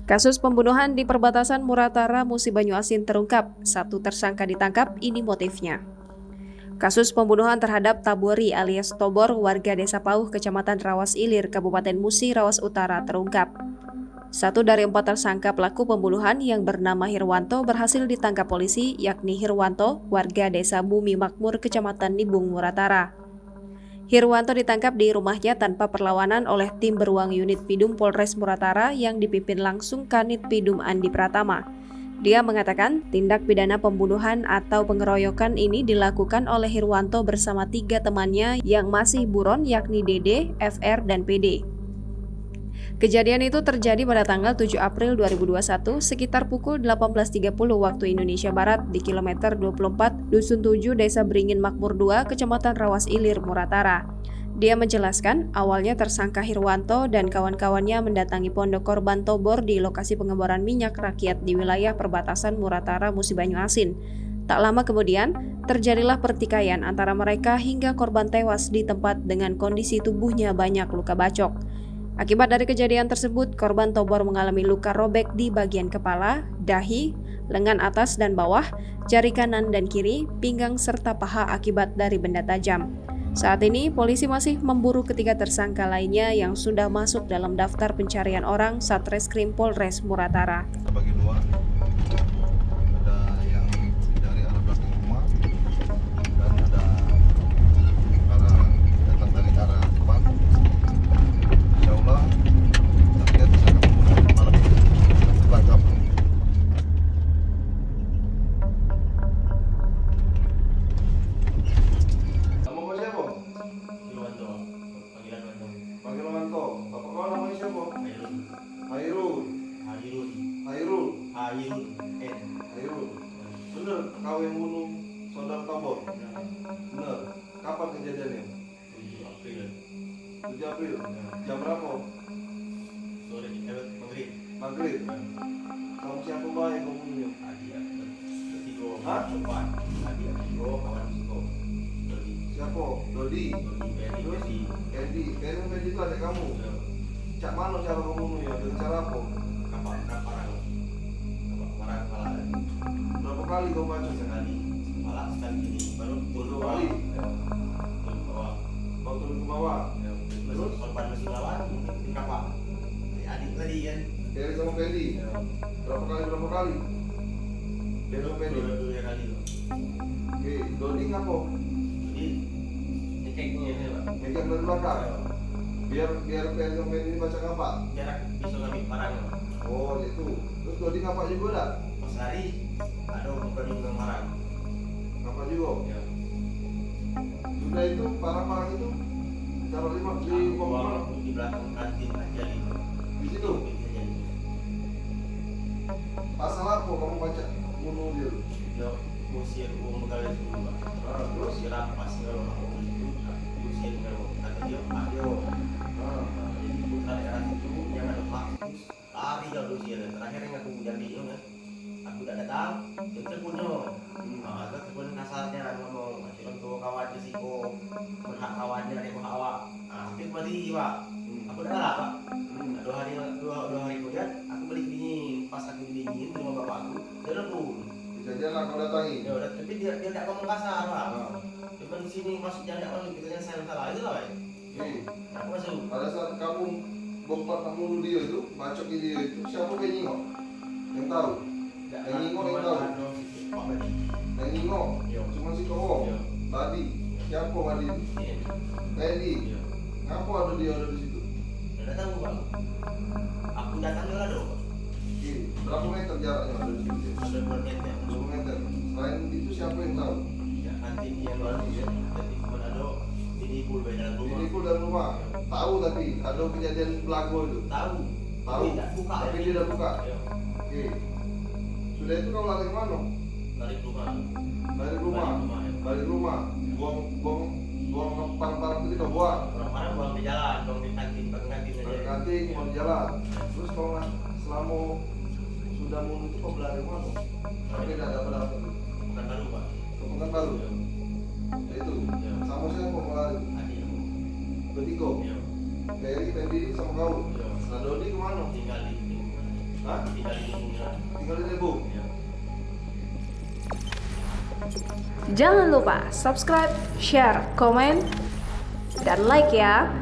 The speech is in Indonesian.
Kasus pembunuhan di perbatasan Muratara, Musi Banyuasin terungkap. Satu tersangka ditangkap, ini motifnya. Kasus pembunuhan terhadap Tabori alias Tobor, warga Desa Pauh, Kecamatan Rawas Ilir, Kabupaten Musi, Rawas Utara terungkap. Satu dari 4 tersangka pelaku pembunuhan yang bernama Hirwanto berhasil ditangkap polisi, yakni Hirwanto, warga Desa Bumi Makmur, Kecamatan Nibung, Muratara. Hirwanto ditangkap di rumahnya tanpa perlawanan oleh tim beruang unit Pidum Polres Muratara yang dipimpin langsung Kanit Pidum Andi Pratama. Dia mengatakan tindak pidana pembunuhan atau pengeroyokan ini dilakukan oleh Hirwanto bersama 3 temannya yang masih buron, yakni Dede, FR, dan PD. Kejadian itu terjadi pada tanggal 7 April 2021 sekitar pukul 18.30 waktu Indonesia Barat di kilometer 24 Dusun 7 Desa Beringin Makmur 2, Kecamatan Rawas Ilir, Muratara. Dia menjelaskan awalnya tersangka Hirwanto dan kawan-kawannya mendatangi pondok korban Tobor di lokasi pengeboran minyak rakyat di wilayah perbatasan Muratara, Musi Banyuasin. Tak lama kemudian, terjadilah pertikaian antara mereka hingga korban tewas di tempat dengan kondisi tubuhnya banyak luka bacok. Akibat dari kejadian tersebut, korban Tobor mengalami luka robek di bagian kepala, dahi, lengan atas dan bawah, jari kanan dan kiri, pinggang serta paha akibat dari benda tajam. Saat ini, polisi masih memburu ketiga tersangka lainnya yang sudah masuk dalam daftar pencarian orang Satreskrim Polres Muratara. Bagi dua, ada yang dari arah belakang rumah dan ada datang dari arah depan. Insya Allah target bisa kemudian malam ini tertangkap. Nama kau siapa? Hirwanto, panggilan Wanto. Panggil Manto. Bapak kau namanya siapa? Hairul, Hairul. Hairul, Hairul. N. Hairul. Bener kau yang bunuh saudara Tobor? Bener. Kapan kejadiannya? 7 April, 7 April. Jam berapa? sore, maghrib. Maghrib. Kamu siapa baik kau bunuhnya? Adia, ketiga, Hah? cepat. Adia, ketiga, kawan Siko. Dodi, Siapa? Dodi. Terus, Kendi itu adik kamu. Cak mana cara kau bunuhnya? Dengan cara apa? kapal kepala. Berapa kali kau baca? Sekali, malah sekali ini, baru turun Dua ke kali? bawah. Turun ke bawah. Kau turun ke bawah. Terus, korban masih lawan, di kapal. Adik tadi kan. Dari sama Kendi. Berapa kali? Dari sama Kendi. Dua kali. Oke. Dodi ngapa? Jadi, ceknya ini Pak. Megang dari belakang. Biar Kendi sama Kendi ini baca ngapa? Biar bisa ngambil barang. Oh itu. Terus Dodi ngapa juga dah? Pas hari ada bukan dengan barang. Ngapa juga? Ya. Sudah itu barang-barang itu taruh di Uang di belakang kantin aja gitu. di situ. Jadi, Pasal apa kamu baca bunuh dia? dia usir uang bekal itu dulu. Terus? Usir apa sih kalau aku itu? Usir kalau kata dia ayo. Jadi putra daerah itu yang ada hak terus lari kalau usir. Terakhir yang aku jadi itu kan. Aku tidak datang, dia terbunuh. Agak terbunuh kasarnya ngomong masih untuk kawannya Siko, berhak kawannya dia awak. Tapi kembali Pak. Aku dah lah Pak. Dua hari kemudian aku balik dingin. Pas aku dingin di rumah bapakku, dia telepon. Kejadian aku datangi. Ya udah, tapi dia tidak ngomong kasar Pak. Cuma di sini masuknya tidak masuk, kita saya salah itu lah Pak. Aku masuk. Pada saat kamu bongkar bunuh dia itu, bacok dia itu, siapa yang nyingok? Yang tahu? Yang nyingok yang tahu? Pak Badi. Yang nyingok? Iya. Cuma si cowok. Iya. Tadi siapa Madi? Iya. Kendi. Iya. Ngapa ada dia di situ? Tidak tahu Pak. Aku datang juga ada Pak. Oke. Berapa meter jaraknya ada di situ? Ada 2 meter. 2 meter. Selain itu siapa yang tahu? Ya nanti yang baru ya. Nanti cuma ada ini pul dalam rumah. Ini pun dalam rumah. Tahu tapi ada kejadian belago itu. Tahu. Tahu. Tapi tidak buka. Tapi dia udah buka. Ya. Oke. Sudah itu kau lari kemana? Dari rumah. Dari rumah. Balik rumah. Buang barang-barang itu kau buang. Orang-orang buang di jalan, buang di kantin aja. Nanti mau di jalan. Terus kau selama sudah bunuh itu kau berlari kemana? Tapi tidak ada berapa. Bukan baru Pak. Kau pekan baru. Ya. Ya itu. Ya. Sama siapa mau lari? Adik aku. Bertiga. Ya. Ferry, Fendi sama kau. Ya. Nah Dodi kemana? Tinggal di Hah? tinggal di Ibu. Tinggal di Ibu. Ya. Jangan lupa subscribe, share, komen, dan like ya.